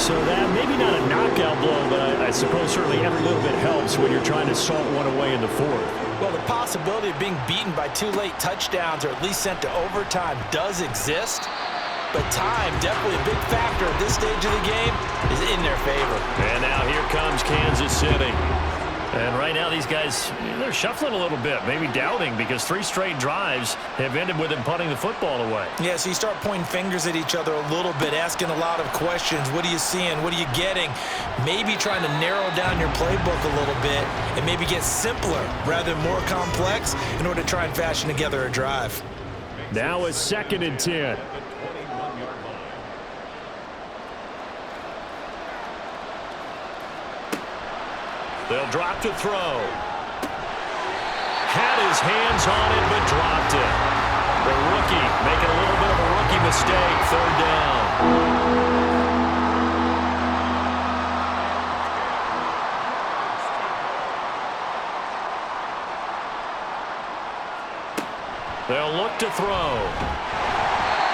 So that maybe not a knockout blow, but I suppose certainly every little bit helps when you're trying to salt one away in the 4th. Well, the possibility of being beaten by 2 late touchdowns or at least sent to overtime does exist. But time, definitely a big factor at this stage of the game, is in their favor. And now here comes Kansas City. And right now these guys, they're shuffling a little bit, maybe doubting, because 3 straight drives have ended with them punting the football away. Yeah, so you start pointing fingers at each other a little bit, asking a lot of questions. What are you seeing? What are you getting? Maybe trying to narrow down your playbook a little bit and maybe get simpler rather than more complex in order to try and fashion together a drive. Now a 2nd and 10. They'll drop to throw. Had his hands on it, but dropped it. The rookie making a little bit of a rookie mistake. 3rd down. They'll look to throw.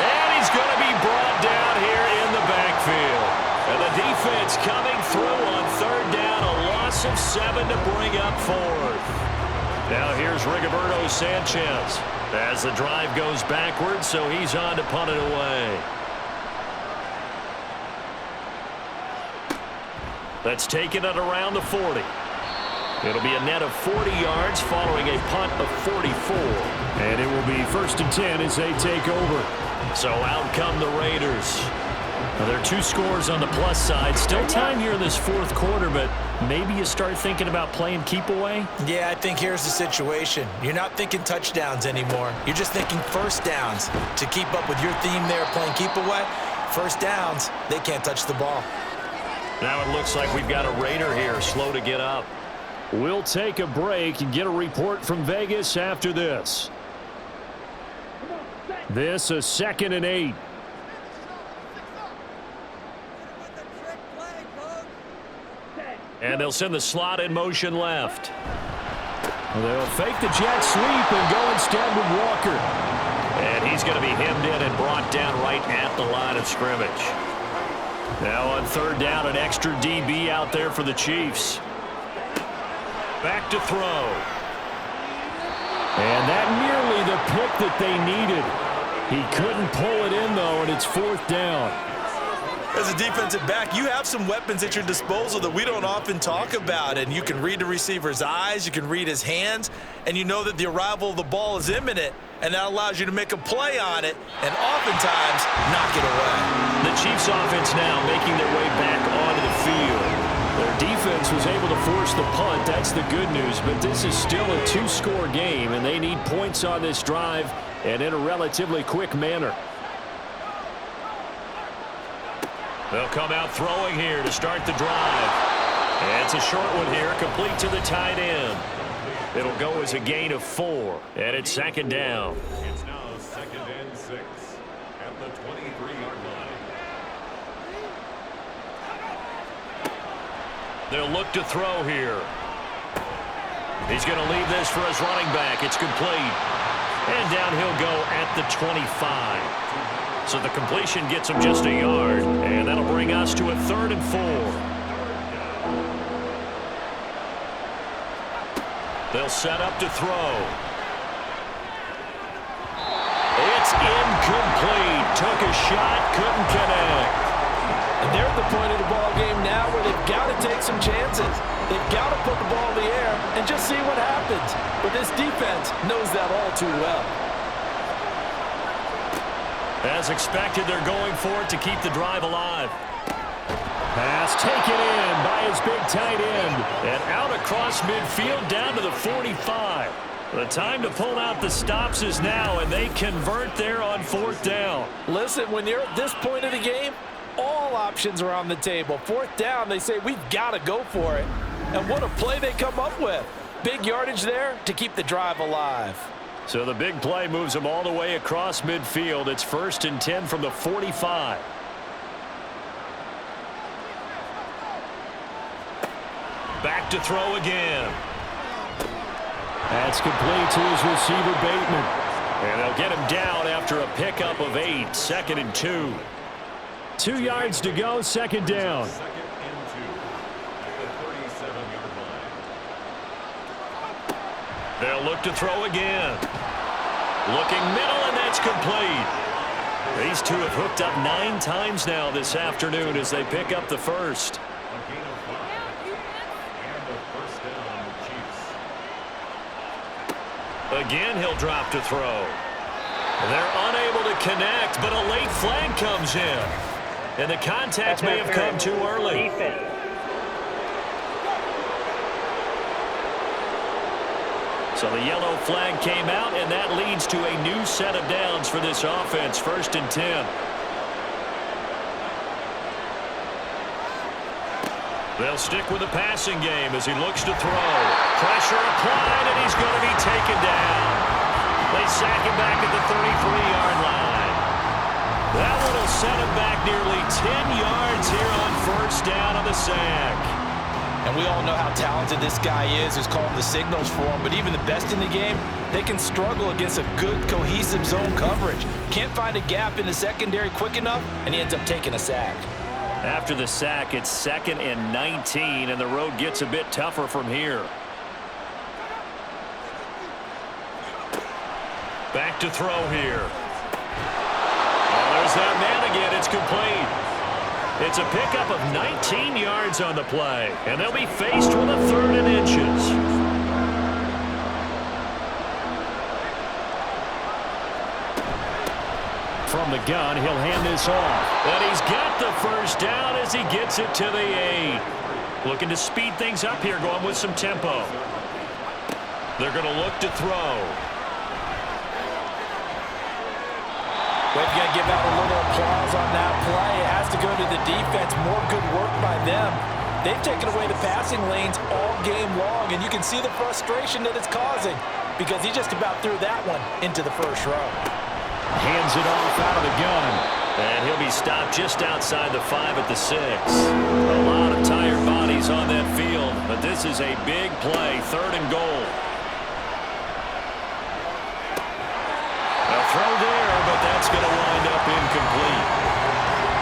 And he's going to be brought down here in the backfield. And the defense coming through on 3rd down. A loss of 7 to bring up 4th. Now here's Rigoberto Sanchez as the drive goes backwards, so he's on to punt it away. That's taken it around the 40. It'll be a net of 40 yards following a punt of 44. And it will be 1st and 10 as they take over. So out come the Raiders. Now, there are 2 scores on the plus side. Still time here in this 4th quarter, but maybe you start thinking about playing keep away? Yeah, I think here's the situation. You're not thinking touchdowns anymore. You're just thinking 1st downs. To keep up with your theme there, playing keep away, 1st downs, they can't touch the ball. Now it looks like we've got a Raider here, slow to get up. We'll take a break and get a report from Vegas after this. This a 2nd and 8. And they'll send the slot in motion left. They'll fake the jet sweep and go instead with Walker. And he's going to be hemmed in and brought down right at the line of scrimmage. Now on 3rd down, an extra DB out there for the Chiefs. Back to throw. And that nearly the pick that they needed. He couldn't pull it in, though, and it's 4th down. As a defensive back, you have some weapons at your disposal that we don't often talk about, and you can read the receiver's eyes, you can read his hands, and you know that the arrival of the ball is imminent, and that allows you to make a play on it and oftentimes knock it away. The Chiefs offense now making their way back onto the field. Their defense was able to force the punt. That's the good news, but this is still a 2-score game, and they need points on this drive and in a relatively quick manner. They'll come out throwing here to start the drive. And it's a short one here, complete to the tight end. It'll go as a gain of 4, and it's 2nd down. It's now 2nd and 6 at the 23-yard line. They'll look to throw here. He's going to leave this for his running back. It's complete. And down he'll go at the 25. So the completion gets him just a yard, and that'll bring us to a 3rd and 4. They'll set up to throw. It's incomplete. Took a shot, couldn't connect. And they're at the point of the ball game now where they've got to take some chances. They've got to put the ball in the air and just see what happens. But this defense knows that all too well. As expected, they're going for it to keep the drive alive. Pass taken in by his big tight end. And out across midfield down to the 45. The time to pull out the stops is now, and they convert there on 4th down. Listen, when you're at this point of the game, all options are on the table. 4th down, they say, we've got to go for it. And what a play they come up with. Big yardage there to keep the drive alive. So the big play moves them all the way across midfield. It's 1st and 10 from the 45. Back to throw again. That's complete to his receiver, Bateman. And they'll get him down after a pickup of 8. 2nd and 2. 2 yards to go, 2nd down. 2nd and 2 at the 37-yard line. They'll look to throw again. Looking middle, and that's complete. These two have hooked up 9 times now this afternoon as they pick up the first. A gain of 5 and a 1st down Again, he'll drop to throw. They're unable to connect, but a late flag comes in. And the contact may have come too early. Defense. So the yellow flag came out, and that leads to a new set of downs for this offense. 1st and 10. They'll stick with the passing game as he looks to throw. Pressure applied, and he's going to be taken down. They sack him back at the 33-yard line. That one will set him back nearly 10 yards here on 1st down on the sack. And we all know how talented this guy is who's calling the signals for him, but even the best in the game, they can struggle against a good, cohesive zone coverage. Can't find a gap in the secondary quick enough, and he ends up taking a sack. After the sack, it's 2nd and 19, and the road gets a bit tougher from here. Back to throw here. Oh, there's that man again. It's complete. It's a pickup of 19 yards on the play, and they'll be faced with a 3rd and inches. From the gun, he'll hand this off. And he's got the 1st down as he gets it to the 8. Looking to speed things up here, going with some tempo. They're going to look to throw. We've got to give out a little applause on that play. It has to go to the defense. More good work by them. They've taken away the passing lanes all game long, and you can see the frustration that it's causing because he just about threw that one into the 1st row. Hands it off out of the gun. And he'll be stopped just outside the 5 at the 6. A lot of tired bodies on that field, but this is a big play. 3rd and goal. A throw there, but that's going to wind up incomplete.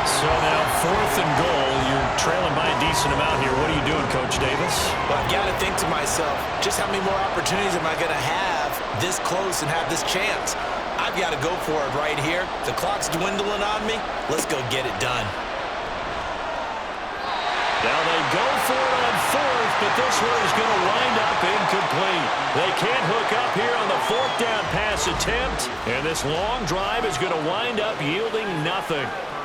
So now 4th and goal. You're trailing by a decent amount here. What are you doing, Coach Davis? Well, I've got to think to myself, just how many more opportunities am I going to have this close and have this chance? I've got to go for it right here. The clock's dwindling on me. Let's go get it done. Now they go for it on 4th, but this one is going to wind up incomplete. They can't hook up here on the 4th down pass attempt, and this long drive is going to wind up yielding nothing.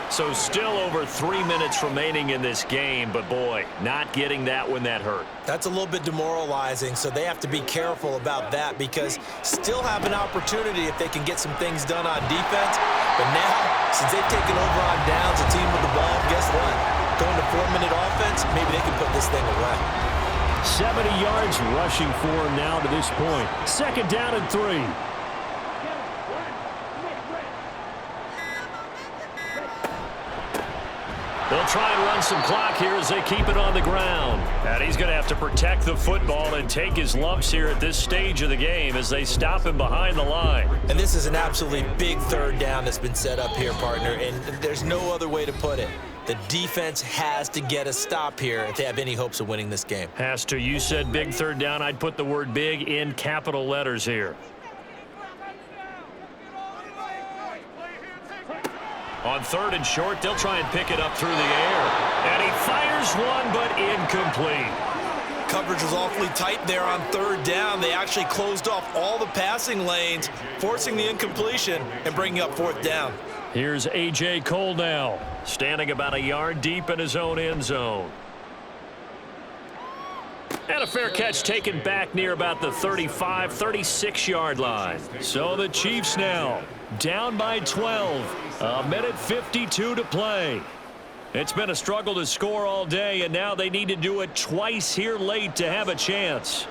So still over 3 minutes remaining in this game, but boy, not getting that when that hurt. That's a little bit demoralizing, so they have to be careful about that because still have an opportunity if they can get some things done on defense. But now, since they've taken over on downs, a team with the ball, guess what? Going to 4-minute offense, maybe they can put this thing away. 70 yards rushing for him now to this point. 2nd down and 3. They'll try and run some clock here as they keep it on the ground. And he's going to have to protect the football and take his lumps here at this stage of the game as they stop him behind the line. And this is an absolutely big 3rd down that's been set up here, partner, and there's no other way to put it. The defense has to get a stop here if they have any hopes of winning this game. Has to. You said big 3rd down. I'd put the word big in capital letters here. On 3rd and short, they'll try and pick it up through the air. And he fires one, but incomplete. Coverage was awfully tight there on 3rd down. They actually closed off all the passing lanes, forcing the incompletion and bringing up 4th down. Here's A.J. Cole now, standing about a yard deep in his own end zone. And a fair catch taken back near about the 35, 36-yard line. So the Chiefs now down by 12. A minute 52 to play. It's been a struggle to score all day, and now they need to do it twice here late to have a chance.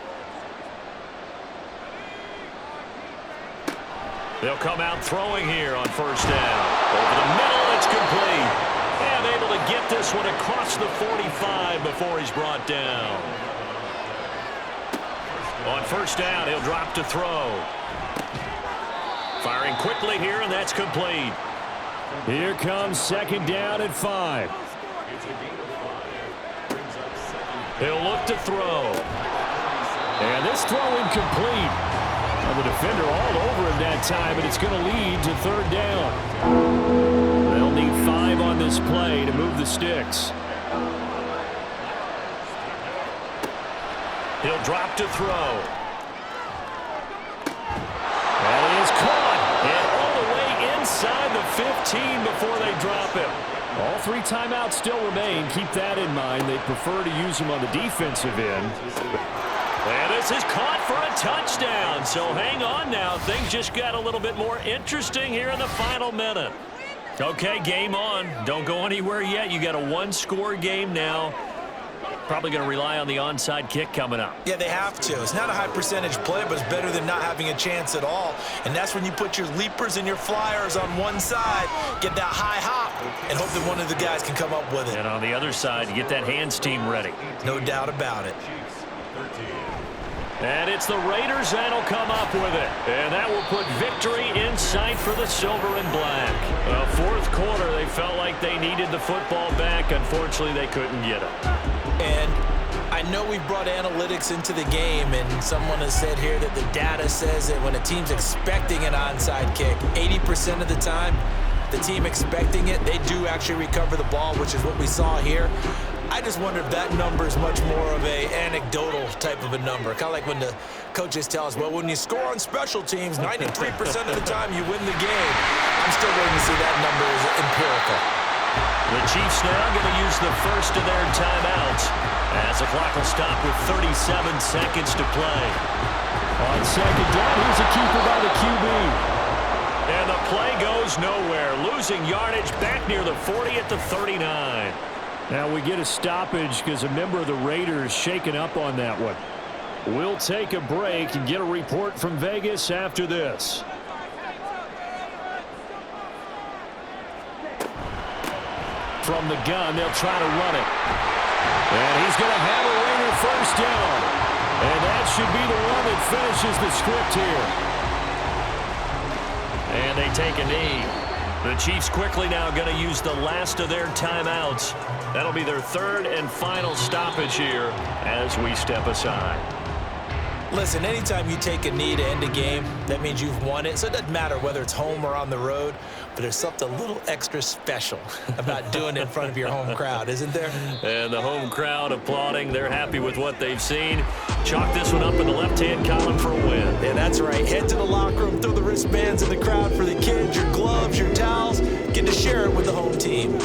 They'll come out throwing here on 1st down. Over the middle, it's complete. And able to get this one across the 45 before he's brought down. On 1st down, he'll drop to throw. Firing quickly here, and that's complete. Here comes 2nd down and 5. He'll look to throw. And this throw incomplete. And the defender all over him that time, and it's going to lead to 3rd down. They'll need 5 on this play to move the sticks. He'll drop to throw. That is caught. And all the way inside the 15 before they drop him. All 3 timeouts still remain. Keep that in mind. They prefer to use them on the defensive end. And this is caught for a touchdown. So hang on now. Things just got a little bit more interesting here in the final minute. Okay, game on. Don't go anywhere yet. You got a 1-score game now. Probably going to rely on the onside kick coming up. Yeah, they have to. It's not a high percentage play, but it's better than not having a chance at all. And that's when you put your leapers and your flyers on one side, get that high hop, and hope that one of the guys can come up with it. And on the other side, you get that hands team ready. No doubt about it. And it's the Raiders that'll come up with it. And that will put victory in sight for the silver and black. Fourth quarter, they felt like they needed the football back. Unfortunately, they couldn't get it. And I know we brought analytics into the game, and someone has said here that the data says that when a team's expecting an onside kick, 80% of the time, the team expecting it, they do actually recover the ball, which is what we saw here. I just wonder if that number is much more of a anecdotal type of a number. Kind of like when the coaches tell us, well, when you score on special teams, 93% of the time you win the game. I'm still waiting to see that number is empirical. The Chiefs now going to use the first of their timeouts as the clock will stop with 37 seconds to play. On second down, here's a keeper by the QB. And the play goes nowhere, losing yardage back near the 40 at the 39. Now we get a stoppage because a member of the Raiders shaken up on that one. We'll take a break and get a report from Vegas after this. From the gun, they'll try to run it. And he's going to have a Raider first down. And that should be the one that finishes the script here. And they take a knee. The Chiefs quickly now going to use the last of their timeouts. That'll be their third and final stoppage here as we step aside. Listen, anytime you take a knee to end a game, that means you've won it. So it doesn't matter whether it's home or on the road, but there's something a little extra special about doing it in front of your home crowd, isn't there? And the home crowd applauding. They're happy with what they've seen. Chalk this one up in the left-hand column for a win. Yeah, that's right. Head to the locker room, throw the wristbands in the crowd for the kids, your gloves, your towels. Get to share it with the home team.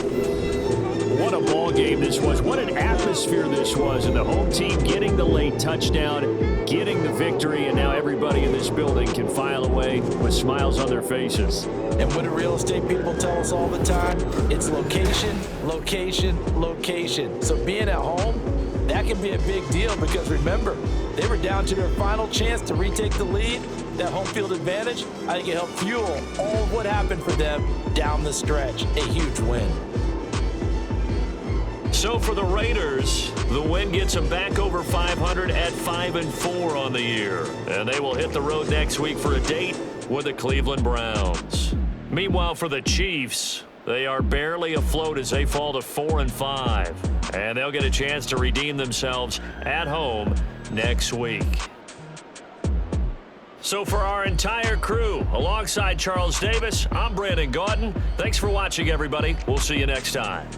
What a ball game this was. What an atmosphere this was. And the home team getting the late touchdown, getting the victory, and now everybody in this building can file away with smiles on their faces. And what do real estate people tell us all the time? It's location, location, location. So being at home, that can be a big deal because remember, they were down to their final chance to retake the lead. That home field advantage, I think it helped fuel all of what happened for them down the stretch. A huge win. So for the Raiders, the win gets them back over 500 at 5-4 on the year. And they will hit the road next week for a date with the Cleveland Browns. Meanwhile, for the Chiefs, they are barely afloat as they fall to 4-5. And they'll get a chance to redeem themselves at home next week. So for our entire crew, alongside Charles Davis, I'm Brandon Gaudin. Thanks for watching, everybody. We'll see you next time.